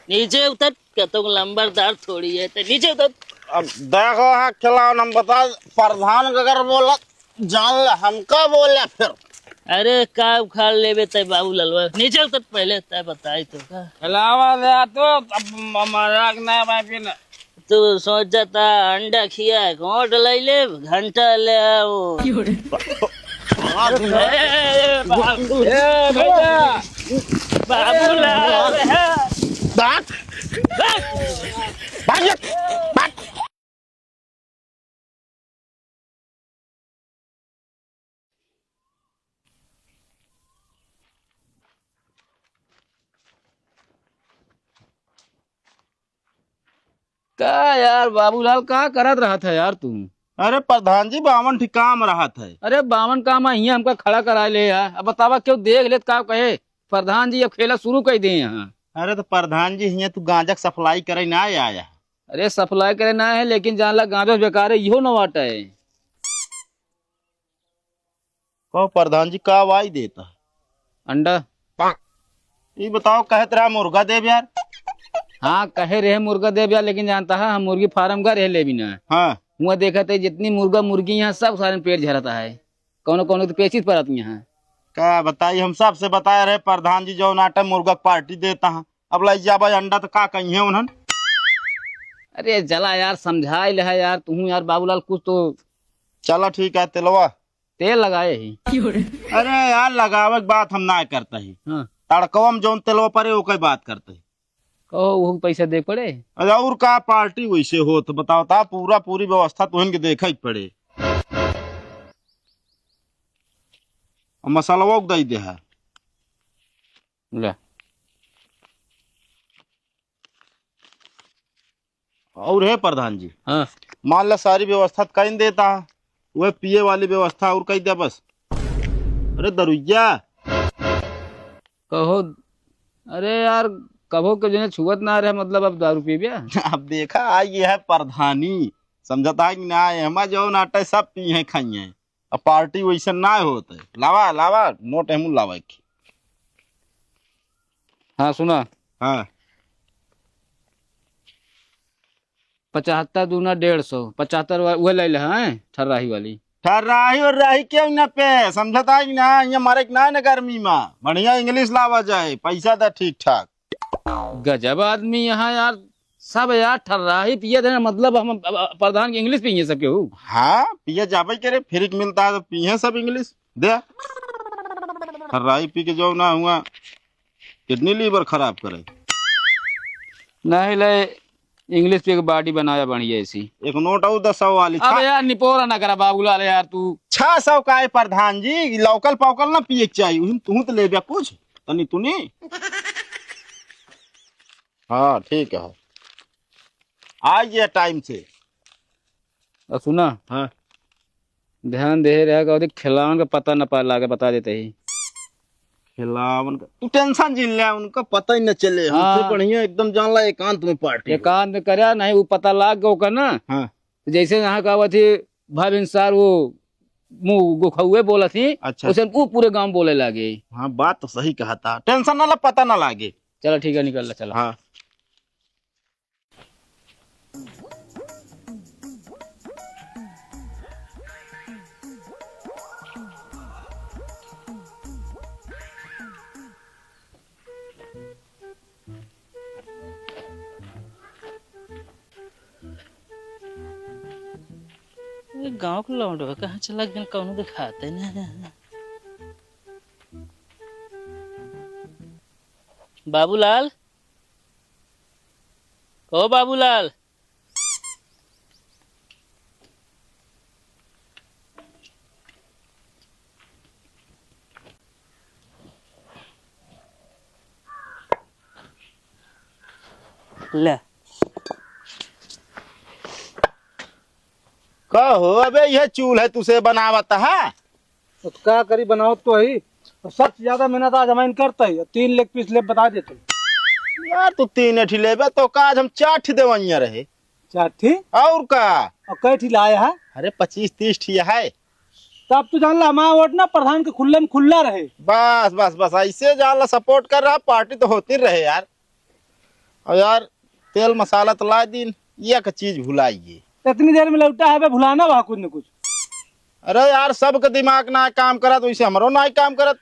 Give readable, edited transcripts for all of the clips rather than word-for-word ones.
नीचे उतर कतो लंबरदार थोड़ी है तो नीचे उतर। अब देखो है खिलाओ हम बता प्रधान अगर बोला जान ले हमका बोले फिर। अरे का उखाड़ लेबे तय बाबू ललवा नीचे उतर पहले तय बताई तो का खिलावा दे तो अब मजाक ना मैं फिर तू सोच जाता अंडा खिया घोट ले ले घंटा ले आओ बाबू का यार बाबूलाल का करत रहा था यार तू। अरे प्रधान जी बावन ठीक काम रहा था। अरे बावन काम यहाँ हमका खड़ा करा ले यार। अब बतावा क्यों देख ले का कहे प्रधान जी अब खेला शुरू कर दे यहाँ। अरे तो प्रधान जी यहाँ तू गांजा के सप्लाई करे ना आया। अरे सप्लाई करे ना है लेकिन जान ला गांजा बेकार है इहो न वाटा है। कहो प्रधान जी का वाई देता अंडा ये बताओ कहत रहा मुर्गा देव यार। हाँ कहे रहे मुर्गा दे यार लेकिन जानता है हम मुर्गी फार्म का रह ले भी ना। हाँ वहाँ देखा थे जितनी मुर्गा मुर्गी यहाँ सब सारे पेट झरता है कौन कौन तो पेचित पर आती यहाँ। क्या बताइए हम सबसे बताए रहे प्रधान जी जो नाटक मुर्गा पार्टी देता है अब लाई जा भाई अंडा तो का कही है उन्होंने। अरे जला यार समझाई ले है यार तू यार बाबूलाल कुछ तो चलो ठीक है तिलवा तेल लगाए ही। अरे यार लगावे की बात हम ना करते ही हाँ तड़कवा में जो तिलवा पड़े वो कोई बात करते ही। कहो वो पैसा दे पड़े। अरे और का पार्टी वैसे हो तो बताओ ता पूरी व्यवस्था तुहन के देखा ही पड़े और मसाला दे दे है। ले और है प्रधान जी हाँ मान ला सारी व्यवस्था कहीं देता है वह पिए वाली व्यवस्था और कही दे बस। अरे दरुइया कहो अरे यार कहो के जो छुअत ना रहे मतलब अब दारू पी बिया। अब देखा आई ये है प्रधानी समझता है कि ना हम जो नाटे सब पी है खाई है अब पार्टी वैसे ना होते लावा लावा नोट हम लावा की। हाँ सुना हाँ 75 दूना 150 75 वो ले ले हाँ ठर्राही वाली। ठर्राही और राही क्यों न पे समझता है कि ना ये मारे ना न गर्मी में बढ़िया इंग्लिश लावा जाए पैसा दे ठीक ठाक। गजब आदमी यहाँ यार सब यार ठर्राही पिए थे मतलब हम प्रधान की इंग्लिश पिए सब केहू। हाँ पिए जावे करे फ्री मिलता है तो पिए सब इंग्लिश दे ठर्राही पी के जो ना हुआ किडनी लीवर खराब करे। नहीं ले इंग्लिश पे बॉडी बनाया बढ़िया ऐसी। एक नोट और 10 वाली अब यार निपोरा ना करा बाबूलाल यार तू 600 का है प्रधान जी लोकल पौकल ना पिए चाहिए तू तो ले कुछ तनी तूनी। हाँ ठीक है आइए टाइम से। और सुना हाँ ध्यान दे रहेगा खिलावन का पता न पा ला के बता देते ही। खिलावन का तू टेंशन जिन ले उनका पता ही न चले हाँ। हमसे बढ़िया एकदम जान ला एकांत में पार्टी एकांत में करया नहीं वो पता लाग गया होगा ना। हाँ जैसे यहाँ कहा थी भाई इंसार वो मुँह गुखुए बोला थी अच्छा उसे वो पूरे गांव बोले लगे। हाँ बात तो सही कहा था टेंशन ना ला पता ना लागे। चलो ठीक है निकल चलो। हाँ गांव के लौंड कहाँ चला गया कौन दिखाते ना। बाबूलाल ओ बाबूलाल ले कहो अबे यह चूल है तुसे बनावता है तो क्या करी बनाओ तो ही तो सबसे ज्यादा मेहनत आज हमारे करता है 3 लेग पीस ले बता देते यार तू 3 एठी लेबे तो काज हम 4 ठी देवइया रहे। चाठी और का और कई ठी लाया है अरे 25-30 ठी है तब तो जान ला हमारा वोट ना प्रधान के खुले में खुला रहे। बस बस बस ऐसे जान ला सपोर्ट कर रहा पार्टी तो होती रहे यार। और यार तेल मसाला तो ला दिन, एक चीज भुलाइए। इतनी देर में लौटा है बे, भुलाना वहाँ कुछ न कुछ। अरे यार सबका दिमाग ना काम करत वैसे हमरो ना काम करत।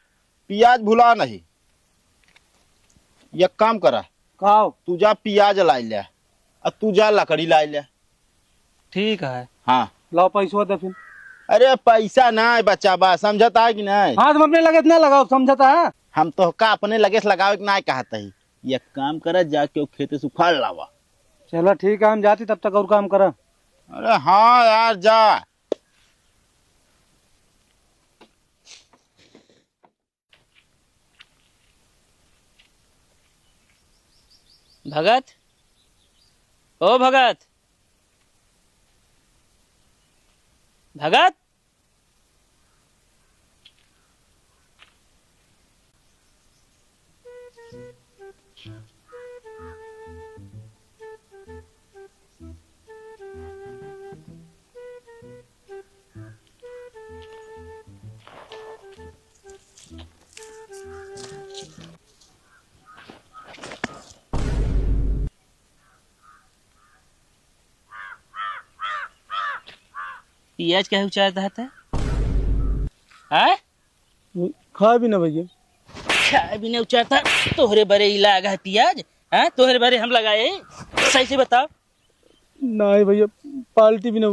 प्याज भुला नहीं, एक काम करा, खाओ। तू जा प्याज ला ले और तू जा लकड़ी ला ले। ठीक है, हाँ लाओ पैसा दे फिर। अरे पैसा ना है बच्चा बा, समझता है कि नहीं? हाँ तुम अपने लगे इतना लगाओ, समझता है। हम तो का अपने लगे से लगावे कि ना कहता ही। एक काम करा, जाके वो खेते से उखाड़ लावा। चलो ठीक है, हम जाती तब तक और काम करा। अरे हाँ यार जा। भगत, ओ भगत, भगत, पियाज क्या उचार था? खा भी ना भैया। चाय भी नहीं उचारता, तोहरे बरे ही लगा है पियाज। हाँ तोहरे बरे हम लगाए, सही से बताओ। नहीं भैया, पार्टी भी ना।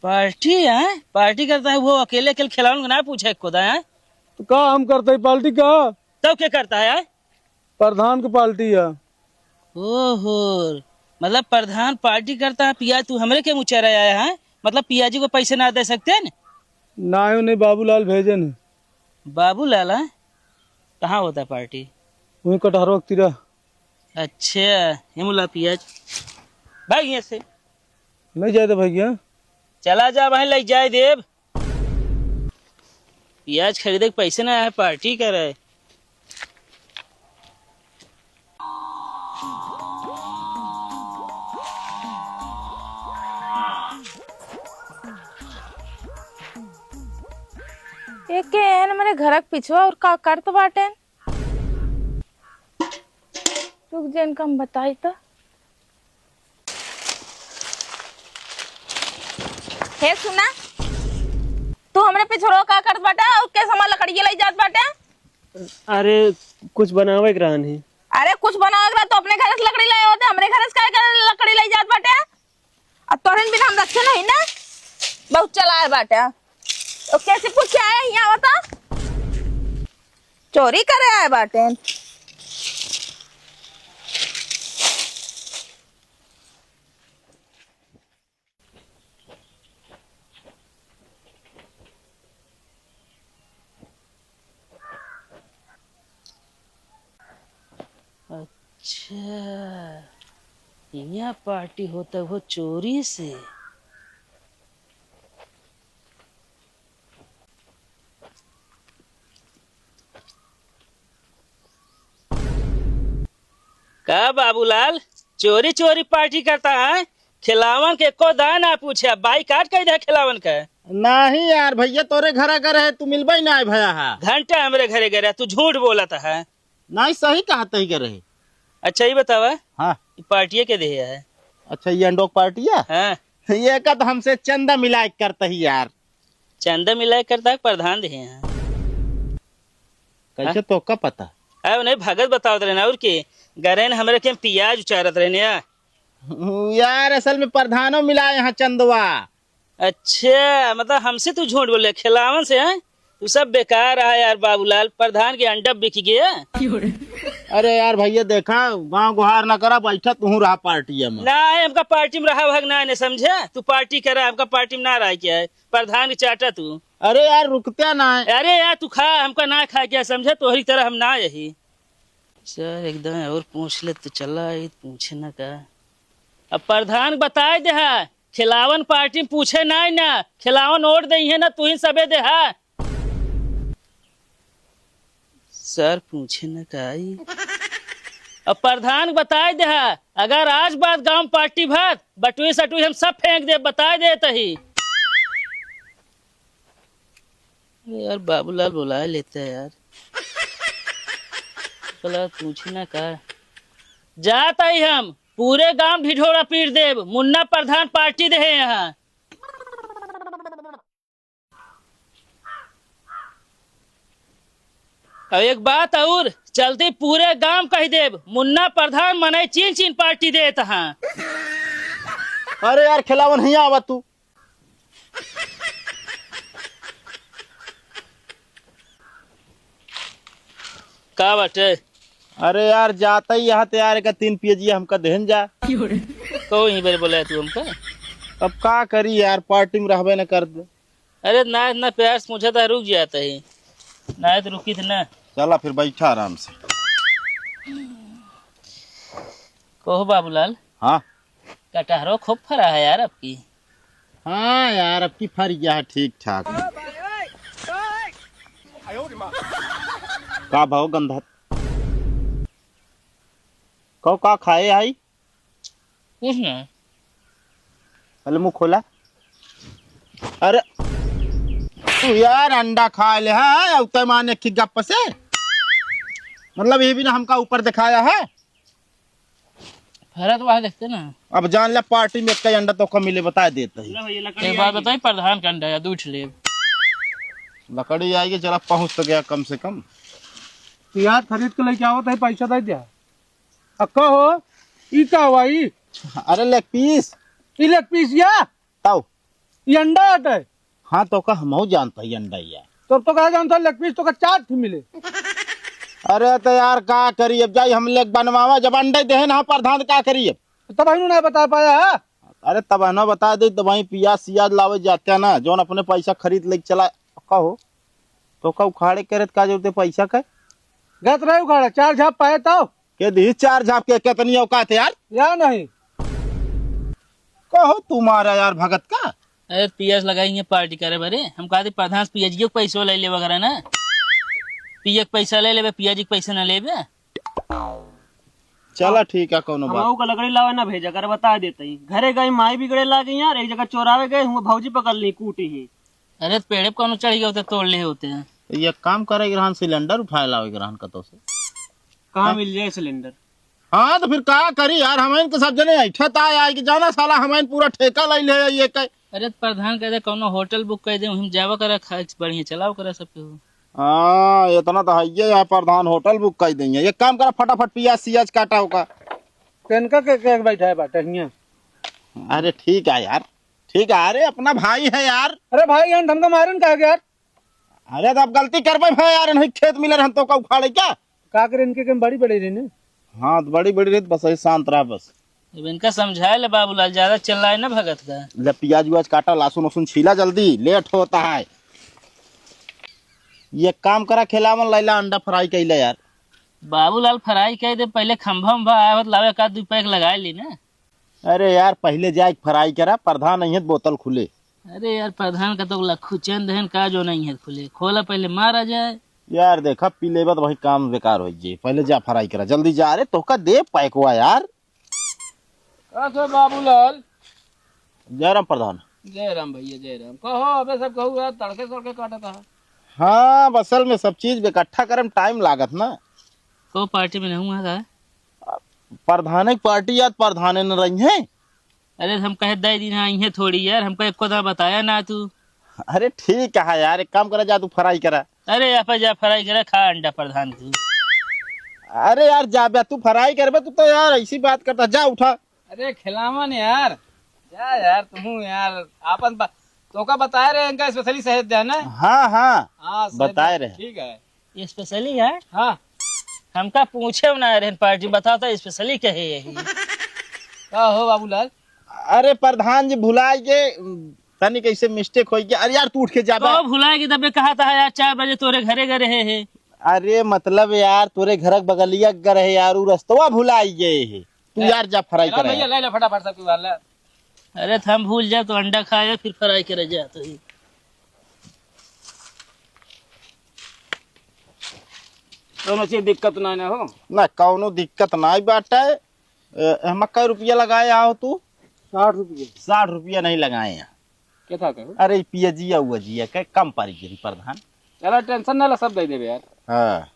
पार्टी है? पार्टी करता है वो अकेले अकेले खिलाऊं ना पूछे खुदा है? तो का हम करते है पार्टी का? तब क्या करता है? प्रधान की पार्टी है। ओहो, मतलब प्रधान पार्टी करता है, पियाज तू हमरे के मुँह चरा आया है? मतलब पियाजी को पैसे ना दे सकते हैं? ना नहीं, बाबूलाल भेजे ने। बाबूलाल है? कहाँ होता है पार्टी? वही कटहर वक्त तिरा। अच्छा हिमुला पियाज भाग यहाँ से। नहीं जाए भैया। चला जा वहीं ले जाए देव। पियाज खरीदे के पैसे ना है, पार्टी कर रहे। एक के है ना मेरे घर के पिछवा और का कर तो बाटे। रुक जा, इनका हम बताई तो। हे सुना, तू हमरे पिछड़ो का करत बाटे और के सामान लकड़ी ले जात बाटे? अरे कुछ बनावे के रहन ही। अरे कुछ बनावे के तो अपने घर से लकड़ी लाए होते, हमरे घर से काय लकड़ी ले जात बाटे? अब तोरन बिना हम रखे नहीं ना, बहुत चलाए बाटे। तो कैसे पूछ के आए यहाँ बता? चोरी करे आए बाटे। अच्छा यहाँ पार्टी होता है वो चोरी से। का बाबूलाल चोरी चोरी पार्टी करता है? खिलावन के को दान ना पूछे, बाई काट कर दे खिलावन का। नहीं यार भैया, तोरे घर का रहे, तू मिलबे ना भैया। है घंटा हमरे घरे गया, तू झूठ बोलता है। नहीं सही कहते ही के रहे। अच्छा ये बतावा, हाँ पार्टी के दे है? अच्छा ये अंडोक पार्टी है। हाँ ये का तो हमसे चंदा मिलाए करता ही यार। चंदा मिलाए करता है प्रधान दे हैं। कैसे तो का पता? अब नहीं भगत बताओ रहना और के गरेन हमरे के पियाज उचारत रहने यार असल में प्रधानों मिला यहाँ चंदवा। अच्छा मतलब हमसे तू झूठ बोले खिलावन से है? तू सब बेकार है यार बाबूलाल, प्रधान के अंडा बिक गया। अरे यार भैया देखा, गाँव गुहार ना करा, बैठा तू रहा पार्टी में। ना है हमका पार्टी में रहा भाग ना ने समझे, तू पार्टी करा हमका पार्टी में ना रहा क्या है? प्रधान के चाटा तू। अरे यार रुकते ना है। अरे यार तू खा, हमका ना खा क्या समझे, तोहरी तरह हम ना यही। सर एकदम और पूछ ले तो चला पूछे ना का। अब प्रधान बताए दे है खिलावन पार्टी में पूछे ना खिलावन ओढ़ दे है ना, तू ही सबे दे है। सर पूछे न काई। अब प्रधान बताए दे है अगर आज बात गांव पार्टी भात बटुई सटुई हम सब फेंक दे, बताए दे तही। यार बाबूलाल बुला लेते है यार, चला पूछे न का। जात आई हम पूरे गांव ढिढोरा पीट देव मुन्ना प्रधान पार्टी दे यहाँ। और एक बात और चलती पूरे गांव कह देव मुन्ना प्रधान मने चीन चीन पार्टी देत हाँ। अरे यार खिलावन नहीं आवा तू। का बाटे? अरे यार जाता ही यहाँ तैयार का 3 पेजिया हमका देहन जा। को ही बारे बोला तू हमका? अब का करी यार पार्टी में रहबे न कर दे। अरे ना इतना प्यार से मुझे तो रुक जाता है ना तो रुकी थी ना। चला फिर बैठा आराम से। कहो बाबूलाल हाँ कटहरो खूब फरा है यार आपकी। हाँ यार अब की फर गया है ठीक ठाक। का भाव गंधा कहो का खाए आई कुछ ना। पहले मुंह खोला। अरे तू यार अंडा खा ले है उतर माने की गप से मतलब ये भी ना हमका ऊपर दिखाया है। फरा तो वहां देखते ना। अब जान ले पार्टी में कई अंडा तो कम मिले बता देते है। एक बात बताई प्रधान का अंडा या दूध ले। लकड़ी आएगी चला पहुंच तो गया कम से कम। तो यार खरीद के लेके आओ तो पैसा दे दिया। अक्का हो ई का हुआ ई? अरे लेग पीस ई लेग पीस या ताऊ ये अंडा आता है। हाँ तो का हम जानता है अंडा यार। तो कहा जानता लेग पीस तो का 4 थी मिले। अरे तो यार का करी अब जाई हम लेग बनवावा जब अंडे दे ना प्रधान का करी अब। तब भाई नहीं बता पाया है। अरे तब ना बता दे तो वही पियाज सियाज लावे जाते हैं ना जौन अपने पैसा खरीद ले चला कहो तो का उखाड़े करे का जरूरत पैसा का गत रहे उखाड़ा 4 झाप पाए तो के दी 4 झाप के कितनी औकात है यार या नहीं। कहो तुम्हारा यार भगत का। अरे पियाज लगाएंगे पार्टी करे बरे हम कहते प्रधान पियाजी के पैसा ले ले वगैरह ना। पिया के पैसा ले लेबे पियाजी के पैसा ना लेबे। चला ठीक है कोनो बात। हम का लकड़ी लावे ना भेजा कर बता देते ही घरे गई माई बिगड़े लागे यार एक जगह चोरावे गए हुआ भौजी पकड़ ली कूटी ही। अरे पेड़े कौन चढ़ गए होते तोड़ ले होते हैं। ये काम करे ग्रहण सिलेंडर उठाए लावे ग्रहण कतो से कहाँ मिल जाए सिलेंडर। हाँ तो फिर का करी यार हमें तो सब जने ऐठा आए कि जाना साला हमें पूरा ठेका ले ले ये कह। अरे प्रधान कहते कोनो होटल बुक कर दे हम जावा करे खा बढ़िया चलाओ करे सबके हो। हाँ इतना तो है यार प्रधान होटल बुक कर देंगे। एक काम करा फटाफट पियाज सियाज काटा होगा। पेनका के बैठा है बाटा हियां। अरे ठीक है यार ठीक है। अरे अपना भाई है यार। अरे भाई यार धमका मारन का यार। अरे तो अब गलती कर भाई यार नहीं खेत मिले रहन तो का उखाड़े क्या का करे इनके कम बड़ी बड़ी रही ने। हाँ तो बड़ी बड़ी रही बस ऐसे शांत रहा बस। अब इनका समझाए ले बाबूलाल ज्यादा चल रहा है ना भगत का। ले पियाज वियाज काटा लहसुन वसुन छीला जल्दी लेट होता है। ये काम करा खिलावन लैला अंडा फ्राई कैला यार। बाबूलाल फ्राई कह दे पहले खंभा उम्भा आया लावे का 2 पैक लगा ली ना। अरे यार पहले जाए फ्राई करा प्रधान नहीं है बोतल खुले। अरे यार प्रधान का तो लखू चंद है का जो नहीं है खुले खोला पहले मारा जाए। यार देखा पी लेबा तो वही काम बेकार हो जाए। पहले जा फ्राई करा जल्दी जा। अरे तो का दे पैक हुआ यार। बाबूलाल जय राम प्रधान। जय राम भैया जय राम। कहो अबे सब कहू यार तड़के तड़के काटा था। हाँ असल में सब चीज इकट्ठा करे में टाइम लागत ना। को पार्टी में नहीं हुआ प्रधान की पार्टी याद प्रधान न रही है। अरे हम कहे दे दिन आई है थोड़ी यार हमको एको दाम बताया ना तू। अरे ठीक है यार एक काम करा जा तू फ्राई करा। अरे यहाँ पर जा फ्राई करे खा अंडा प्रधान तू। अरे यार जा बे तू फ्राई कर तू तो यार ऐसी बात करता जा उठा। अरे खिलावन यार जा यार तुम यार आपन तो का बताए रहे इनका स्पेशली शहद दे ना। हाँ हाँ हाँ बताए रहे। ठीक है ये स्पेशली है। हाँ हमका पूछे ना रहे पार्टी बताओ तो स्पेशली कहे यही। का हो बाबूलाल। अरे प्रधान जी भुलाए के तनी कैसे मिस्टेक हो गया। अरे यार तू उठ के जा बे। तो भुलाएगी तब कहा था यार 4 बजे तोरे घरे घरे है। अरे मतलब यार तोरे घर बगलिया घर है यार रस्तवा भुलाई गए है। तू यार जा फ्राई कर भैया ले ले फटाफट सबकी बात ले। अरे हम भूल जाए तो अंडा खाए फिर फ्राई करे जा तो ही। दोनों चीज दिक्कत ना हो ना कौनो दिक्कत ना बाटे। हम कई रुपया लगाए आओ तू 60 रुपये। 60 रुपया नहीं लगाए हैं। क्या था कहो। अरे पियजिया हुआ जिया के कम पड़ी गिरी प्रधान। चलो टेंशन ना ला सब दे देबे यार। हाँ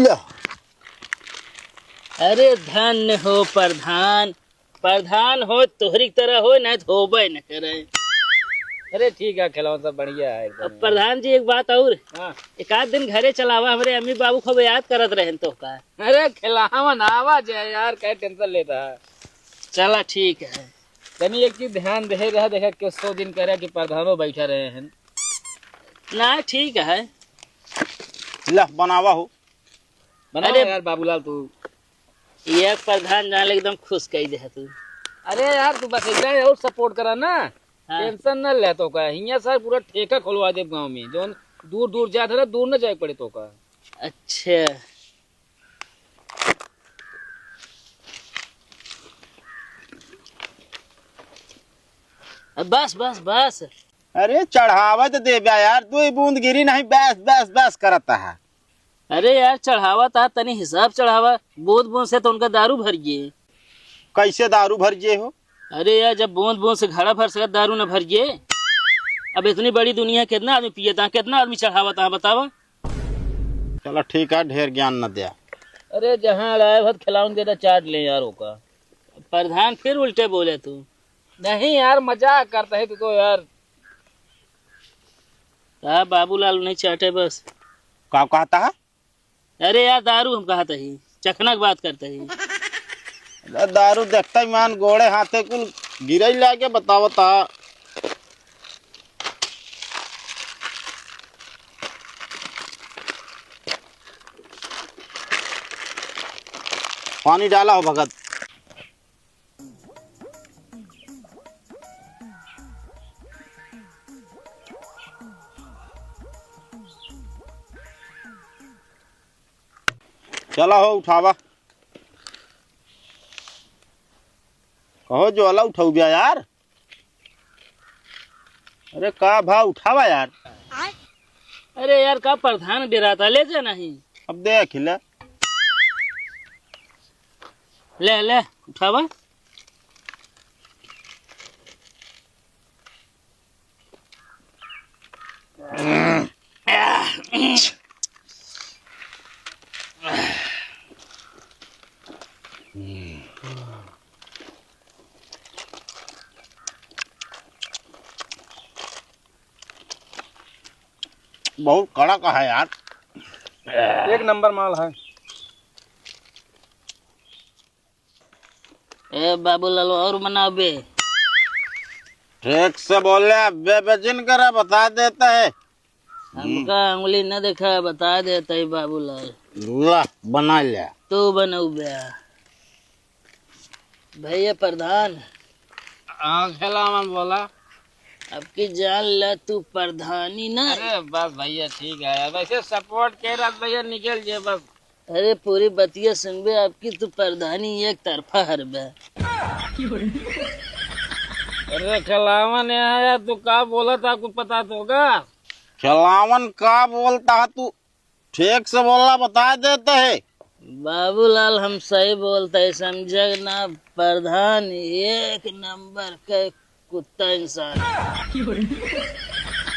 लो। अरे धन्य हो प्रधान, प्रधान हो तोहरी तरह हो ना तो होबे न करे। अरे ठीक है, खिलावन सब बढ़िया है अब एकदम। प्रधान जी एक बात और, हाँ। एक आध दिन घरे चलावा, हमारे अम्मी बाबू खूब याद करत रहे तो का। अरे खिलावन आवाज है यार, क्या टेंशन लेता है। चला ठीक है। तनी एक चीज ध्यान दे रहा, देखा कि 100 दिन करे कि प्रधानो बैठा रहे हैं। ना ठीक है। ला बनावा हो। बना अरे- यार बाबूलाल तू। ये प्रधान जान एकदम खुश कही दे तू। अरे यार तू बस एकदम और सपोर्ट करा ना, हाँ। टेंशन न ले तो का। हियां सर पूरा ठेका खुलवा दे गांव में, जो दूर दूर जाते ना, दूर न जाए पड़े तो का। अच्छा अब बस बस बस। अरे चढ़ावा तो दे बा यार, तू ही बूंद गिरी नहीं, बस बस बस करता है। अरे यार चढ़ावा था, तनी हिसाब चढ़ावा। बूंद बूंद से तो उनका दारू भर गए। कैसे दारू भर जे हो? अरे यार जब बूंद बूंद से घड़ा भर सका दारू न भर गए। अब इतनी बड़ी दुनिया कितना आदमी पिए था, कितना आदमी चढ़ावा था बतावा। चलो ठीक है, ढेर ज्ञान न दिया। अरे जहाँ लाए भत खिलाऊं देता चाट ले यार का। प्रधान फिर उल्टे बोले तू। नहीं यार मजाक करता है तू तो यार। कहा बाबूलाल नहीं चाटे बस। का कहता है? अरे यार दारू हम कहा ही, चखना की बात करते ही। अरे दारू देखता ही मान गोड़े हाथे कुल गिरई लाके बतावता। पानी डाला हो भगत। चला हो उठावा। कहो जो अला उठाऊ गया यार। अरे का भाव उठावा यार। अरे यार का प्रधान डराता, ले जा नहीं। अब देख ले। ले ले उठावा। बहुत कड़क है यार। एक नंबर माल है। ए बाबूलाल और बनाओ बे। ठीक से बोले, बेबजिन करे बता देता है। हमका उंगली न देखा बता देता है बाबूलाल। ला बना लिया। तू बनाऊ बे भैया प्रधान। हाँ खिलावन बोला। अब की जान ला तू प्रधानी ना। अरे बस भैया ठीक है, वैसे सपोर्ट के रहा भैया, निकल जाए बस। अरे पूरी बतिया सुनबे, आपकी तू प्रधानी एक तरफा हरबे। अरे खिलावन यार तू का बोला था, आपको पता तो होगा। खिलावन का बोलता है तू? ठीक से बोलना बता देते है। बाबूलाल हम सही बोलते है, समझे ना। प्रधान एक नंबर का कुत्ता इंसान।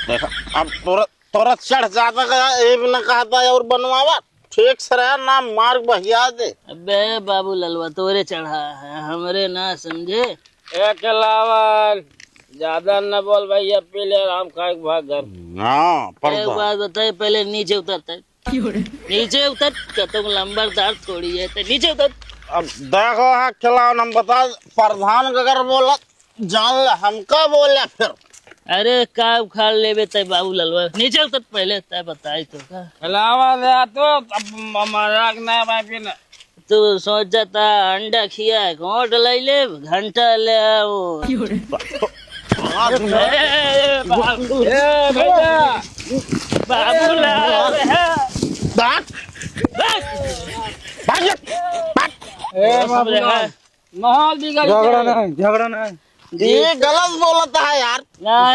देखा अब तोरा तोरा चढ़ जाता गया, ये भी न कहता है और बनवावा। ठीक से रहा ना, मार्ग बहिया दे। अबे बाबूलाल तोरे चढ़ा है, हमरे ना समझे। एक अलावा ज्यादा न बोल भैया, पीले आराम खा के भाग घर। हाँ एक प्रधान। बात बताए, पहले नीचे उतरता है। नीचे उतर, कतुम लंबरदार थोड़ी है तो नीचे उतर। अब देखो है खिलावन, हम बता प्रधान अगर बोला जान ले, हमका बोले फिर। अरे का उखाड़ लेबे तय बाबूलाल, नीचे उतर पहले तय बताई तो का। खिलावा दे तो अब मजाक ना भाई फिर। तू सोचता अंडा खिया घोट ले ले, घंटा ले आओ। बाबूलाल माहौल बिगड़ झगड़ा नहीं। ये गलत बोलता है यार।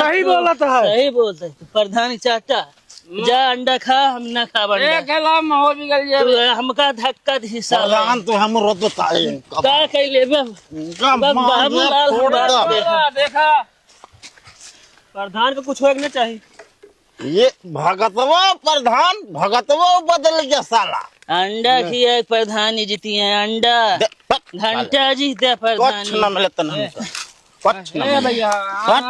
सही बोला था। सही बोलते है। प्रधान चाटा जा अंडा खा, हम ना खा अंडा। खिला माहौल बिगड़ जाए। तू हमका धक्का हिस्सा प्रधान तो हम रोज बताए का कह लेबे। बाबूलाल देखा प्रधान को कुछ होएक ना चाहिए। ये भगतवा प्रधान भगतवा बदल गया साला। अंडा खिया प्रधानी जीती है अंडा। घंटा जीते कुछ प्रधानी। न मिले तो नहीं कुछ न मिले। भैया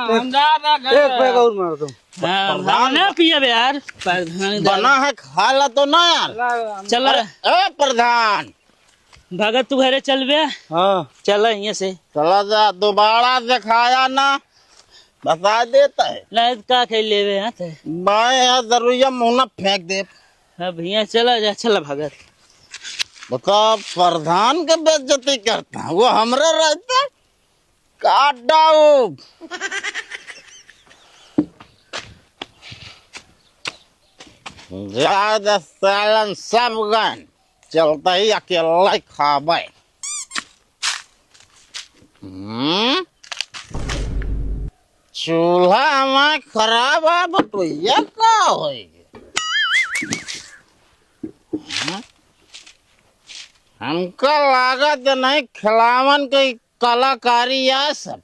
कुछ एक पैक और मार दो। हाँ, ना पिया बे यार प्रधानी बना है खा ला तो ना यार। चल ए प्रधान भगत तू घरे चल बे। हाँ चल यहाँ से चला जा, दोबारा दिखाया ना बता देता है। नहीं का खेल ले बे यहाँ थे। मैं यहाँ जरूर मुँह फेंक दे। अब यहाँ चला जा। चला भगत। बता प्रधान के बेइज्जती करता है, वो हमरे रहते काट डाउ। ज्यादा सालन सब गन चलता ही अकेला ही खाबे। चूल्हा हमारा खराब है बटुया का होएगी। हमका लागत नहीं खिलावन की कलाकारी है सब।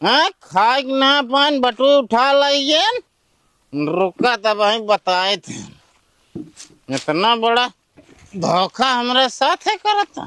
हाँ खाए ना पान बटू उठा लाइए। रुका तब वहीं बताए थे इतना बड़ा धोखा हमारे साथ है करता।